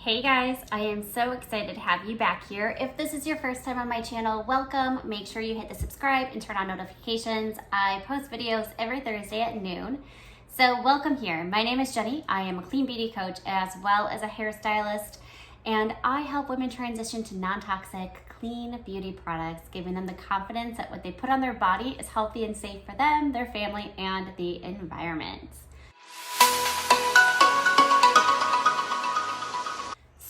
Hey guys, I am so excited to have you back here. If this is your first time on my channel, welcome. Make sure you hit the subscribe and turn on notifications. I post videos every Thursday at noon. So welcome here. My name is Jenny. I am a clean beauty coach as well as a hairstylist, and I help women transition to non-toxic, clean beauty products, giving them the confidence that what they put on their body is healthy and safe for them, their family, and the environment.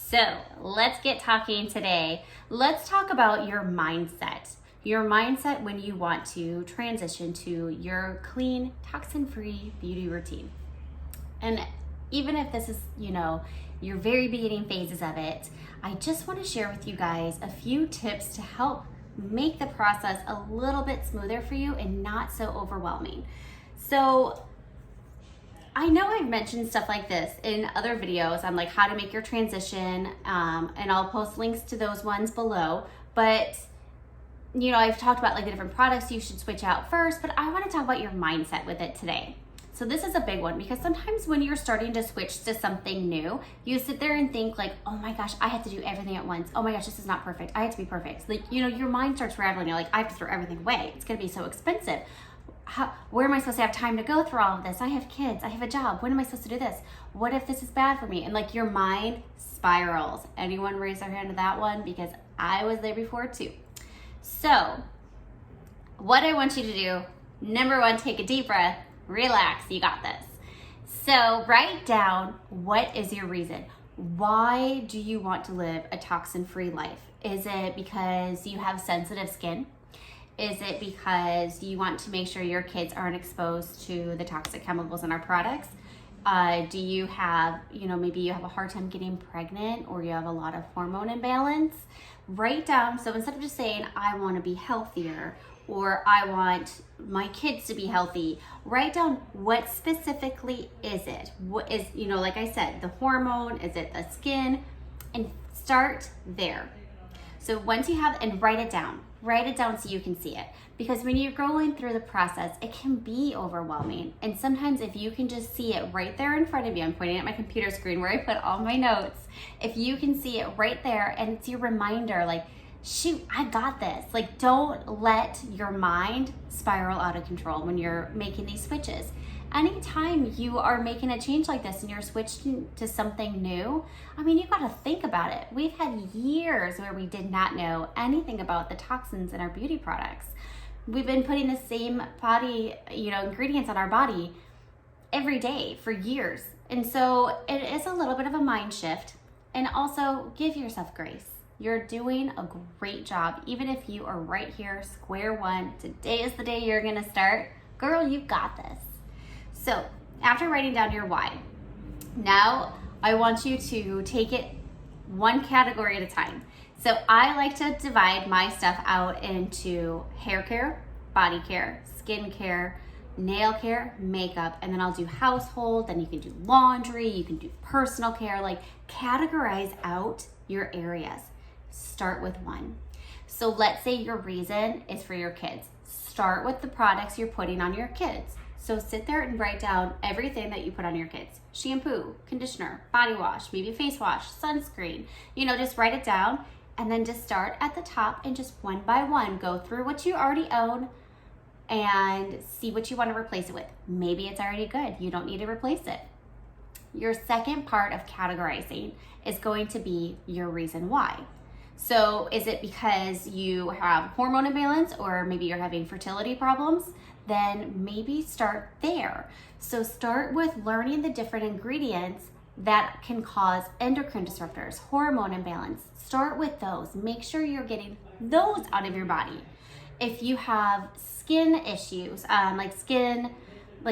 So let's get talking today. Let's talk about your mindset. Your mindset when you want to transition to your clean, toxin-free beauty routine. And even if this is, your very beginning phases of it, I just want to share with you guys a few tips to help make the process a little bit smoother for you and not so overwhelming. So I know I've mentioned stuff like this in other videos on like how to make your transition, and I'll post links to those ones below. But I've talked about like the different products you should switch out first, but I want to talk about your mindset with it today. So this is a big one because sometimes when you're starting to switch to something new, you sit there and think like, oh my gosh, I have to do everything at once. Oh my gosh, this is not perfect. I have to be perfect. Like, your mind starts rattling. You're like, I have to throw everything away. It's going to be so expensive. Where am I supposed to have time to go through all of this? I have kids, I have a job. When am I supposed to do this? What if this is bad for me? And like your mind spirals. Anyone raise their hand to that one? Because I was there before too. So what I want you to do, number one, take a deep breath, relax, you got this. So write down, what is your reason? Why do you want to live a toxin-free life? Is it because you have sensitive skin? Is it because you want to make sure your kids aren't exposed to the toxic chemicals in our products? Do you have, maybe you have a hard time getting pregnant, or you have a lot of hormone imbalance? Write down, so instead of just saying, I want to be healthier, or I want my kids to be healthy, write down what specifically is it? What is, like I said, the hormone, is it the skin? And start there. So once you have, and write it down so you can see it. Because when you're going through the process, it can be overwhelming. And sometimes if you can just see it right there in front of you, I'm pointing at my computer screen where I put all my notes. If you can see it right there and it's your reminder, like, shoot, I got this. Like, don't let your mind spiral out of control when you're making these switches. Anytime you are making a change like this and you're switching to something new, you got to think about it. We've had years where we did not know anything about the toxins in our beauty products. We've been putting the same body, ingredients on our body every day for years. And so it is a little bit of a mind shift. And also give yourself grace. You're doing a great job. Even if you are right here, square one, today is the day you're going to start. Girl, you've got this. So after writing down your why, now I want you to take it one category at a time. So I like to divide my stuff out into hair care, body care, skin care, nail care, makeup, and then I'll do household, then you can do laundry, you can do personal care, like categorize out your areas. Start with one. So let's say your reason is for your kids. Start with the products you're putting on your kids. So sit there and write down everything that you put on your kids. Shampoo, conditioner, body wash, maybe face wash, sunscreen. Just write it down and then just start at the top and just one by one go through what you already own and see what you want to replace it with. Maybe it's already good. You don't need to replace it. Your second part of categorizing is going to be your reason why. So is it because you have hormone imbalance, or maybe you're having fertility problems? Then maybe start there. So start with learning the different ingredients that can cause endocrine disruptors, hormone imbalance. Start with those. Make sure you're getting those out of your body. If you have skin issues, like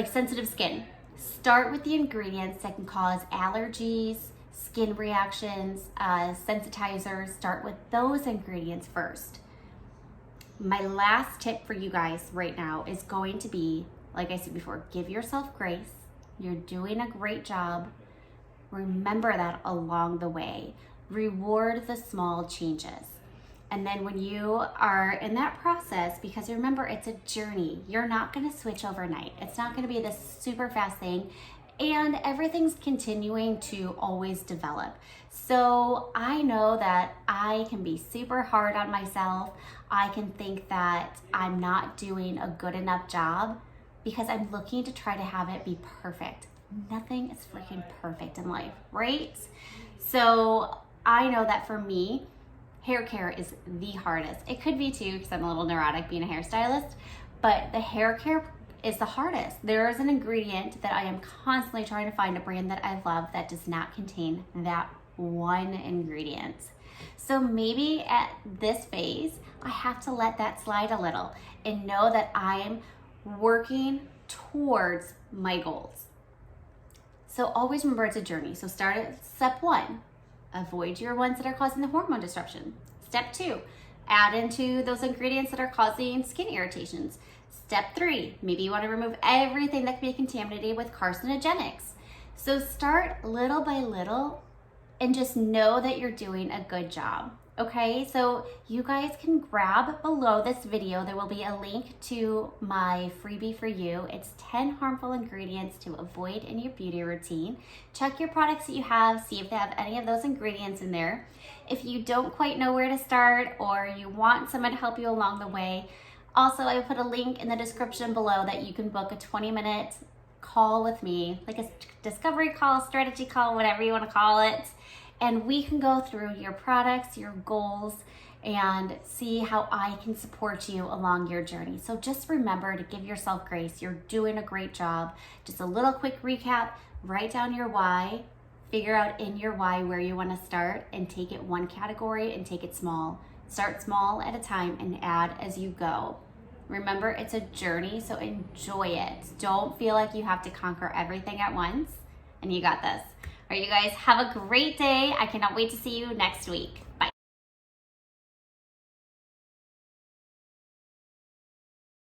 sensitive skin, start with the ingredients that can cause allergies, skin reactions, sensitizers. Start with those ingredients first. My last tip for you guys right now is going to be, like I said before, give yourself grace. You're doing a great job. Remember that along the way. Reward the small changes. And then when you are in that process, because remember, it's a journey. You're not going to switch overnight. It's not going to be this super fast thing. and everything's continuing to always develop. So I know that I can be super hard on myself. I can think that I'm not doing a good enough job because I'm looking to try to have it be perfect. Nothing is freaking perfect in life, right? So I know that for me, hair care is the hardest. It could be too, because I'm a little neurotic being a hairstylist, but the hair care is the hardest. There is an ingredient that I am constantly trying to find a brand that I love that does not contain that one ingredient. So maybe at this phase, I have to let that slide a little and know that I'm working towards my goals. So always remember it's a journey. So start at step 1. Avoid your ones that are causing the hormone disruption. Step 2, add into those ingredients that are causing skin irritations. Step 3, maybe you want to remove everything that can be contaminated with carcinogenics. So start little by little and just know that you're doing a good job. Okay, so you guys can grab below this video. There will be a link to my freebie for you. It's 10 harmful ingredients to avoid in your beauty routine. Check your products that you have, see if they have any of those ingredients in there. If you don't quite know where to start or you want someone to help you along the way, also I put a link in the description below that you can book a 20-minute call with me, like a discovery call, strategy call, whatever you want to call it. And we can go through your products, your goals, and see how I can support you along your journey. So just remember to give yourself grace. You're doing a great job. Just a little quick recap, write down your why, figure out in your why where you want to start, and take it one category and take it small. Start small at a time and add as you go. Remember, it's a journey, so enjoy it. Don't feel like you have to conquer everything at once, and you got this. All right, you guys, have a great day. I cannot wait to see you next week. Bye.